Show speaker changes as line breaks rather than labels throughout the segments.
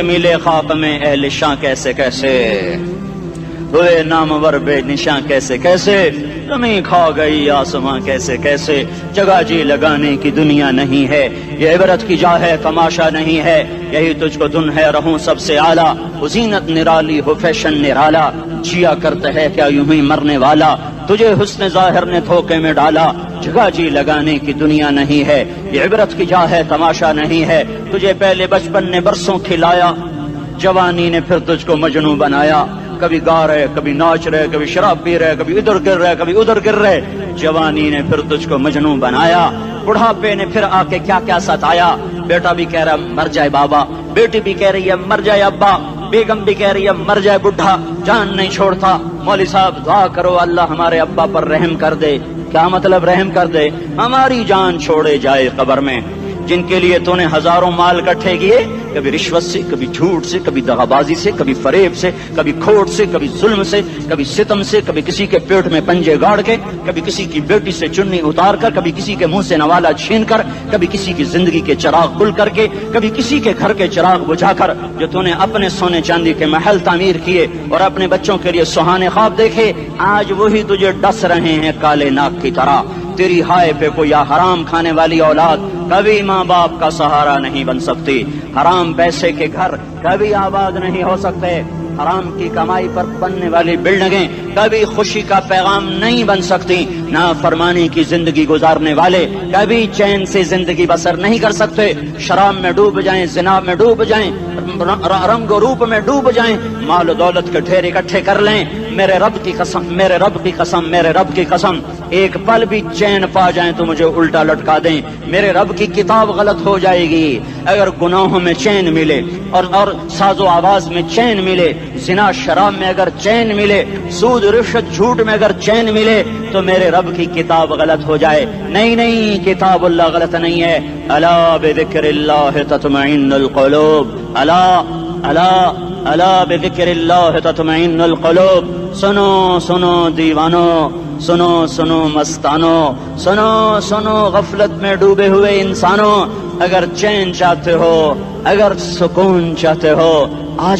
ملے خاک میں اہل شاں کیسے کیسے، ہوئے نامور بے نشاں کیسے کیسے، زمین کھا گئی آسماں کیسے کیسے، جگہ جی لگانے کی دنیا نہیں ہے، یہ عبرت کی جا ہے تماشا نہیں ہے، یہی تجھ کو دن ہے رہوں سب سے اعلیٰ، زینت نرالی ہو فیشن نرالا، جیا کرتا ہے کیا یوں ہی مرنے والا، تجھے حسن ظاہر نے دھوکے میں ڈالا، جگہ جی لگانے کی دنیا نہیں ہے، یہ عبرت کی جا ہے تماشا نہیں ہے، تجھے پہلے بچپن نے برسوں کھلایا، جوانی نے پھر تجھ کو مجنوں بنایا، کبھی گا رہے کبھی ناچ رہے کبھی شراب پی رہے کبھی ادھر گر رہے کبھی ادھر گر رہے، جوانی نے پھر تجھ کو مجنوں بنایا، بڑھاپے نے پھر آ کے کیا کیا ستایا، بیٹا بھی کہہ رہا مر جائے بابا، بیٹی بھی کہہ رہی ہے مر جائے ابا، بیگم بھی کہہ رہی ہے مر جائے بڈھا، جان نہیں چھوڑتا، مولوی صاحب دعا کرو اللہ ہمارے ابا پر رحم کر دے، کیا مطلب رحم کر دے، ہماری جان چھوڑے جائے قبر میں، جن کے لیے تو نے ہزاروں مال اکٹھے کیے، کبھی رشوت سے کبھی جھوٹ سے کبھی دغابازی سے کبھی فریب سے کبھی کھوٹ سے کبھی ظلم سے کبھی ستم سے، کبھی کسی کے پیٹ میں پنجے گاڑ کے، کبھی کسی کی بیٹی سے چنی اتار کر، کبھی کسی کے منہ سے نوالا چھین کر، کبھی کسی کی زندگی کے چراغ گل کر کے، کبھی کسی کے گھر کے چراغ بجھا کر، جو تو نے اپنے سونے چاندی کے محل تعمیر کیے اور اپنے بچوں کے لیے سہانے خواب دیکھے، آج وہی تجھے ڈس رہے ہیں کالے ناک کی طرح، تیری ہائے پہ کوئی حرام کھانے والی اولاد کبھی ماں باپ کا سہارا نہیں بن سکتی، حرام پیسے کے گھر کبھی آباد نہیں ہو سکتے، حرام کی کمائی پر بننے والی بلڈنگیں کبھی خوشی کا پیغام نہیں بن سکتی، نافرمانی کی زندگی گزارنے والے کبھی چین سے زندگی بسر نہیں کر سکتے، شراب میں ڈوب جائیں، زنا میں ڈوب جائیں، رنگ و روپ میں ڈوب جائیں، مال و دولت کے ڈھیر اکٹھے کر لیں، میرے رب کی قسم میرے رب کی قسم میرے رب کی قسم، ایک پل بھی چین پا جائیں تو مجھے الٹا لٹکا دیں، میرے رب کی کتاب غلط ہو جائے گی، اگر گناہوں میں چین ملے اور ساز و آواز میں چین ملے، زنا شراب میں اگر چین ملے، سود رشوت جھوٹ میں اگر چین ملے تو میرے رب کی کتاب غلط ہو جائے، نہیں کتاب اللہ غلط نہیں ہے، الا بذکر اللہ تطمئن القلوب، الا بذکر اللہ تطمئن القلوب، سنو دیوانو، سنو مستانو، سنو غفلت میں ڈوبے ہوئے انسانوں، اگر چین چاہتے ہو، اگر سکون چاہتے ہو، آ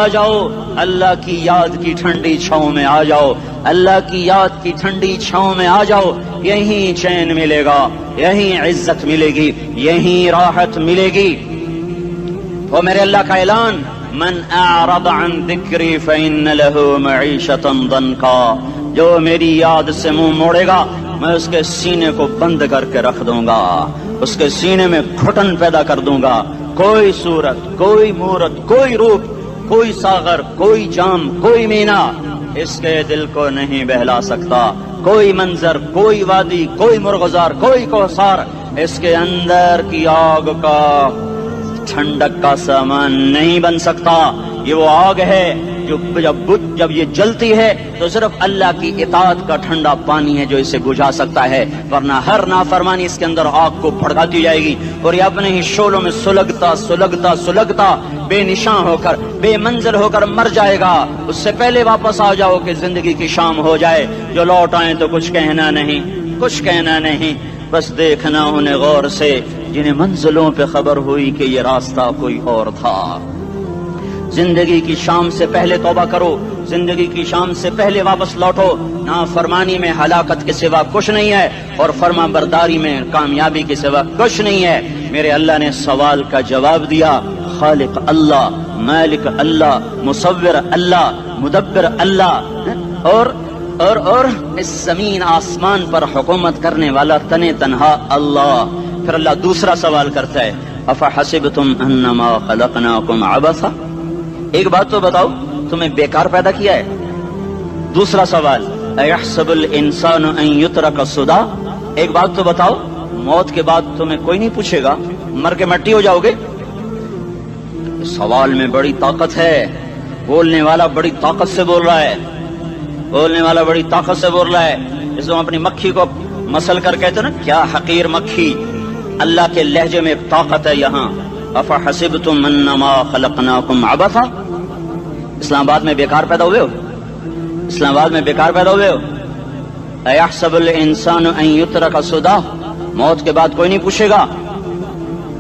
جاؤ اللہ کی یاد کی ٹھنڈی چھاؤں میں آ جاؤ، اللہ کی یاد کی ٹھنڈی چھاؤں میں آ جاؤ، یہیں چین ملے گا، یہیں عزت ملے گی، یہیں راحت ملے گی۔ وہ میرے اللہ کا اعلان، من اعرض عن ذکری فإن له معیشة ضنکا، جو میری یاد سے منہ موڑے گا میں اس کے سینے کو بند کر کے رکھ دوں گا، اس کے سینے میں گھٹن پیدا کر دوں گا، کوئی صورت کوئی مورت کوئی روپ کوئی ساغر کوئی جام کوئی مینا اس کے دل کو نہیں بہلا سکتا، کوئی منظر کوئی وادی کوئی مرغزار کوئی کوثر اس کے اندر کی آگ کا ٹھنڈک کا سامان نہیں بن سکتا، یہ وہ آگ ہے جو جب یہ جلتی ہے تو صرف اللہ کی اطاعت کا ٹھنڈا پانی ہے جو اسے بجھا سکتا ہے، ورنہ ہر نافرمانی اس کے اندر آگ کو بھڑکاتی جائے گی اور یہ اپنے ہی شعلوں میں سلگتا بے نشاں ہو کر بے منظر ہو کر مر جائے گا، اس سے پہلے واپس آ جاؤ کہ زندگی کی شام ہو جائے، جو لوٹ آئیں تو کچھ کہنا نہیں، بس دیکھنا انہیں غور سے جنہیں منزلوں پہ خبر ہوئی کہ یہ راستہ کوئی اور تھا۔ زندگی کی شام سے پہلے توبہ کرو، زندگی کی شام سے پہلے واپس لوٹو، نافرمانی میں ہلاکت کے سوا کچھ نہیں ہے اور فرما برداری میں کامیابی کے سوا کچھ نہیں ہے۔ میرے اللہ نے سوال کا جواب دیا، خالق اللہ، مالک اللہ، مصور اللہ، مدبر اللہ اور اس زمین آسمان پر حکومت کرنے والا تنے تنہا اللہ۔ پھر اللہ دوسرا سوال کرتا ہے، افحسبتم انما خلقناکم عبثا، ایک بات تو بتاؤ تمہیں بیکار پیدا کیا ہے؟ دوسرا سوال، ایحسب الانسان ان یترک سدی، ایک بات تو بتاؤ موت کے بعد تمہیں کوئی نہیں پوچھے گا، مر کے مٹی ہو جاؤ گے؟ سوال میں بڑی طاقت ہے، بولنے والا بڑی طاقت سے بول رہا ہے، اس کو اپنی مکھی کو مسل کر کہتے نا کیا حقیر مکھی، اللہ کے لہجے میں طاقت ہے یہاں۔ افحسبتم انما خلقناکم عبثا، اسلام آباد میں بیکار پیدا ہوئے ہو؟ ایحسب الانسان ان یترک سدی، موت کے بعد کوئی نہیں پوچھے گا